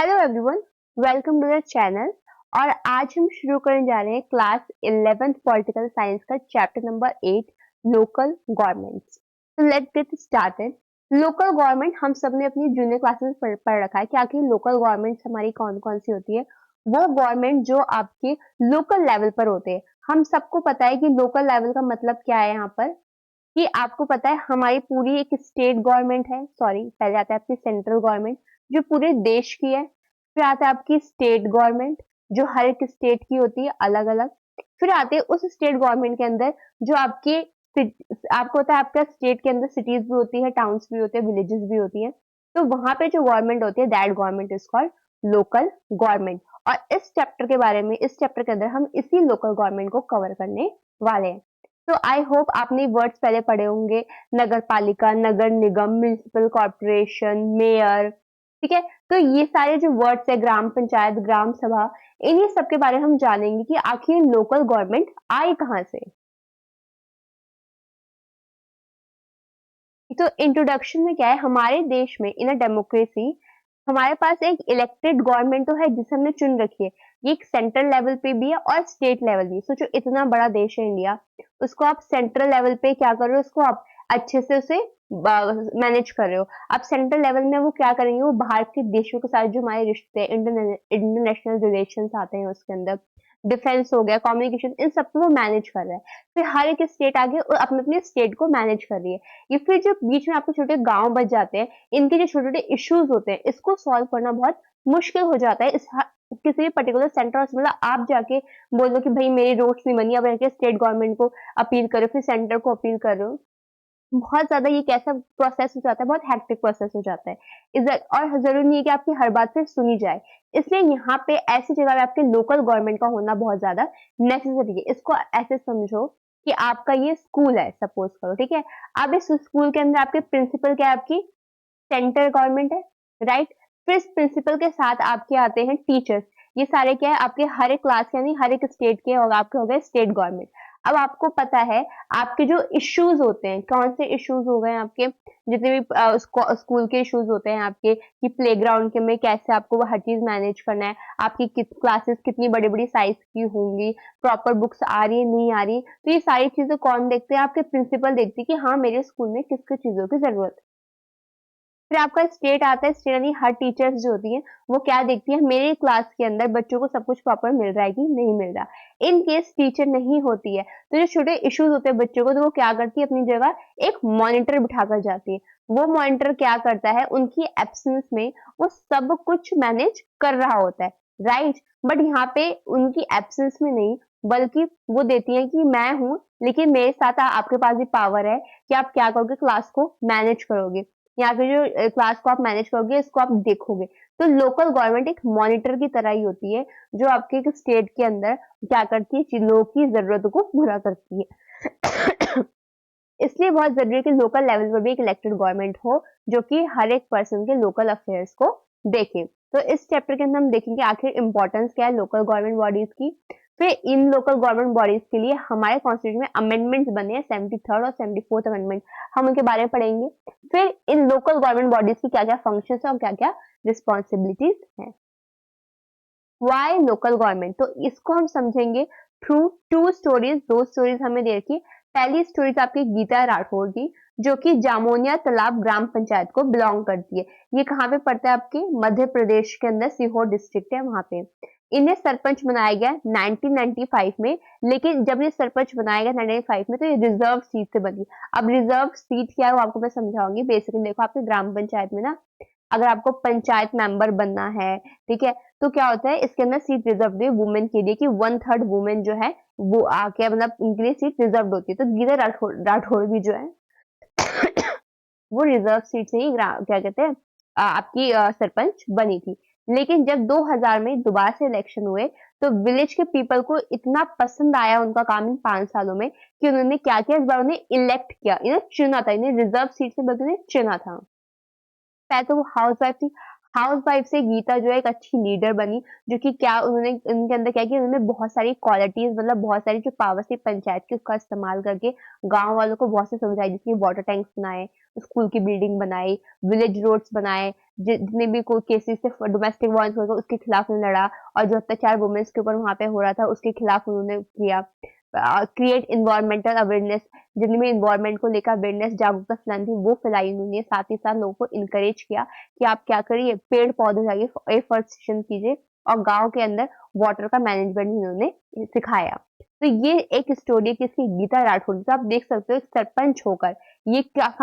Hello everyone, welcome to the channel. और आज हम शुरू करने जा रहे हैं क्लास 11th पॉलिटिकल साइंस का चैप्टर नंबर 8 लोकल गवर्नमेंट्स। तो let's get started. Local government हम सब ने अपनी जूनियर क्लासेस में पढ़ रखा है कि आखिर लोकल गवर्नमेंट्स हमारी कौन कौन सी होती है। वो गवर्नमेंट जो आपके लोकल लेवल पर होते हैं। हम सबको पता है कि लोकल लेवल का मतलब क्या है यहाँ पर, कि आपको पता है हमारी पूरी एक स्टेट गवर्नमेंट है, सॉरी पहले आता है आपकी सेंट्रल गवर्नमेंट जो पूरे देश की है। फिर आता है आपकी स्टेट गवर्नमेंट जो हर एक स्टेट की होती है अलग अलग। फिर आते हैं उस स्टेट गवर्नमेंट के अंदर जो आपको पता है आपका स्टेट के अंदर सिटीज भी होती है, टाउन्स भी होते हैं, विलेजेस भी होती है। तो वहां पे जो गवर्नमेंट होती है that government is called local government. और इस चैप्टर के अंदर हम इसी लोकल गवर्नमेंट को कवर करने वाले हैं। तो आई होप आपने वर्ड्स पहले पढ़े होंगे, नगर पालिका, नगर निगम, म्युनिसिपल कॉर्पोरेशन, मेयर। ठीक है, तो ये सारे जो वर्ड्स है, ग्राम पंचायत, ग्राम सभा, इन्हीं सब के बारे में हम जानेंगे कि आखिर लोकल गवर्नमेंट आई कहाँ से। तो इंट्रोडक्शन में क्या है, हमारे देश में इन अ डेमोक्रेसी हमारे पास एक इलेक्टेड गवर्नमेंट तो है जिसे हमने चुन रखी है। ये एक सेंट्रल लेवल पे भी है और स्टेट लेवल भी। सोचो इतना बड़ा देश है इंडिया, उसको आप सेंट्रल लेवल पे क्या कर रहे हो, उसको आप अच्छे से उसे मैनेज कर रहे हो। आप सेंट्रल लेवल में वो क्या करेंगे, वो बाहर के देशों के साथ जो हमारे रिश्ते इंटरनेशनल रिलेशन आते हैं उसके अंदर डिफेंस हो गया, कम्युनिकेशन, इन सबको वो मैनेज कर रहा है। फिर हर एक स्टेट आगे अपने अपने स्टेट को मैनेज कर रही है। ये फिर जो बीच में आपको छोटे गांव बच जाते हैं, इनके जो छोटे छोटे इश्यूज होते हैं इसको सॉल्व करना बहुत मुश्किल हो जाता है। किसी भी पर्टिकुलर सेंटर मतलब आप जाके बोल दो कि भाई मेरी रोड्स नहीं बनी, अब जाके स्टेट गवर्नमेंट को अपील करो, फिर सेंटर को अपील कर रहे हो। बहुत ज्यादा ये कैसा प्रोसेस हो जाता है, बहुत हेक्टिक प्रोसेस हो जाता है। और जरूरी नहीं है कि आपकी हर बात फिर सुनी जाए। इसलिए यहाँ पे ऐसी जगह पे आपके लोकल गवर्नमेंट का होना बहुत ज्यादा नेसेसरी है। इसको ऐसे समझो कि आपका ये स्कूल है, सपोज करो, ठीक है। अब इस स्कूल के अंदर आपके प्रिंसिपल क्या है, आपकी सेंट्रल गवर्नमेंट है, राइट। फिर इस प्रिंसिपल के साथ आपके आते हैं टीचर्स। ये सारे क्या है, आपके हर एक क्लास के यानी हर एक स्टेट के, और आपके हो गए स्टेट गवर्नमेंट। अब आपको पता है आपके जो इश्यूज होते हैं, कौन से इश्यूज हो गए आपके, जितने भी स्कूल के इश्यूज होते हैं आपके, कि प्लेग्राउंड के में कैसे आपको वो हर चीज मैनेज करना है, आपकी क्लासेस कितनी बड़ी बड़ी साइज की होंगी, प्रॉपर बुक्स आ रही है नहीं आ रही। तो ये सारी चीजें कौन देखते हैं, आपके प्रिंसिपल देखते हैं कि हाँ मेरे स्कूल में किस किस चीजों की जरूरत है। फिर आपका स्टेट आता है, स्टेट यानी हर टीचर्स जो होती हैं वो क्या देखती है, मेरे क्लास के अंदर बच्चों को सब कुछ प्रॉपर मिल रहा है कि नहीं मिल रहा। इन केस टीचर नहीं होती है तो जो छोटे इश्यूज होते हैं बच्चों को, तो वो क्या करती है, अपनी जगह एक मॉनिटर बिठाकर जाती है। वो मॉनिटर क्या करता है, उनकी एब्सेंस में वो सब कुछ मैनेज कर रहा होता है, राइट। बट यहाँ पे उनकी एब्सेंस में नहीं, बल्कि वो देती है कि मैं हूं, लेकिन मेरे साथ आपके पास भी पावर है कि आप क्या करोगे, क्लास को मैनेज करोगे, या फिर जो क्लास को आप मैनेज करोगे, इसको आप देखोगे। तो लोकल गवर्नमेंट एक मॉनिटर की तरह ही होती है जो आपके एक स्टेट के अंदर क्या करती है, लोगों की जरूरतों को पूरा करती है। इसलिए बहुत जरूरी है कि लोकल लेवल पर भी एक इलेक्टेड गवर्नमेंट हो जो कि हर एक पर्सन के लोकल अफेयर्स को देखे। तो इस चैप्टर के अंदर हम देखेंगे आखिर इंपॉर्टेंस क्या है लोकल गवर्नमेंट बॉडीज की। फिर इन लोकल गवर्नमेंट बॉडीज के लिए हमारे कॉन्स्टिट्यूशन में अमेंडमेंट्स बने हैं, 73rd और 74th अमेंडमेंट, हम उनके बारे में पढ़ेंगे। फिर इन लोकल गवर्नमेंट बॉडीज की क्या क्या फंक्शन है और क्या क्या रिस्पॉन्सिबिलिटीज है। वाई लोकल गवर्नमेंट, तो इसको हम समझेंगे थ्रू टू स्टोरीज। दो स्टोरीज हमें दे रखी। पहली स्टोरीज आपकी गीता राठौर की, जो कि जामोनिया तालाब ग्राम पंचायत को बिलोंग करती है। ये कहाँ पे पड़ता है, आपके मध्य प्रदेश के अंदर सीहोर डिस्ट्रिक्ट है वहां पे। इन्हें सरपंच बनाया गया 1995 में, लेकिन जब ये सरपंच बनाया गया 1995 में तो ये रिजर्व सीट से बनी। अब रिजर्व सीट क्या है वो आपको मैं समझाऊंगी। बेसिकली देखो, आपके ग्राम पंचायत में ना, अगर आपको पंचायत मेंबर बनना है, ठीक है, तो क्या होता है इसके अंदर सीट रिजर्व है वुमेन के लिए, कि 1/3 वुमेन जो है वो आके मतलब उनके लिए सीट रिजर्व होती है। तो गीता राठौर भी जो है वो रिजर्व सीट से ही क्या कहते हैं आपकी सरपंच बनी थी। लेकिन जब 2000 में दोबारा से इलेक्शन हुए तो विलेज के पीपल को इतना पसंद आया उनका काम इन 5 सालों में, कि उन्होंने क्या किया, इस बार उन्हें इलेक्ट किया, इन्हें चुना था, इन्हें रिजर्व सीट से बल्कि चुना था। पहले तो वो हाउस वाइफ थी। हाउस वाइफ से गीता जो है एक अच्छी लीडर बनी, जो कि क्या उन्होंने उनके अंदर क्या किया, उन्होंने बहुत सारी क्वालिटीज, मतलब बहुत सारी जो पावर थी पंचायत की, उसका इस्तेमाल करके गांव वालों को बहुत से समझाई, जिसमें वाटर टैंक्स बनाए, स्कूल की बिल्डिंग बनाई, विलेज रोड्स बनाए, जितने भी कोई केसेस से डोमेस्टिक वायलेंस होगा उसके खिलाफ उन्होंने लड़ा, और जो अत्याचार वुमेन्स के ऊपर वहां पे हो रहा था उसके खिलाफ उन्होंने किया। क्रिएट इन्वायरमेंटल अवेयरनेस, जितनी भी इन्वायरमेंट को लेकर अवेयरनेस जागरूकता फैलानी थी वो फैलाई उन्होंने, साथ ही साथ लोगों को इनकरेज किया कि आप क्या करिए, पेड़ पौधे लगाइए, एफॉरेस्टेशन कीजिए, और गांव के अंदर वाटर का मैनेजमेंट भी उन्होंने सिखाया। तो ये एक स्टोरी है किसकी, गीता राठौर, तो आप देख सकते हो एक सरपंच होकर ये क्या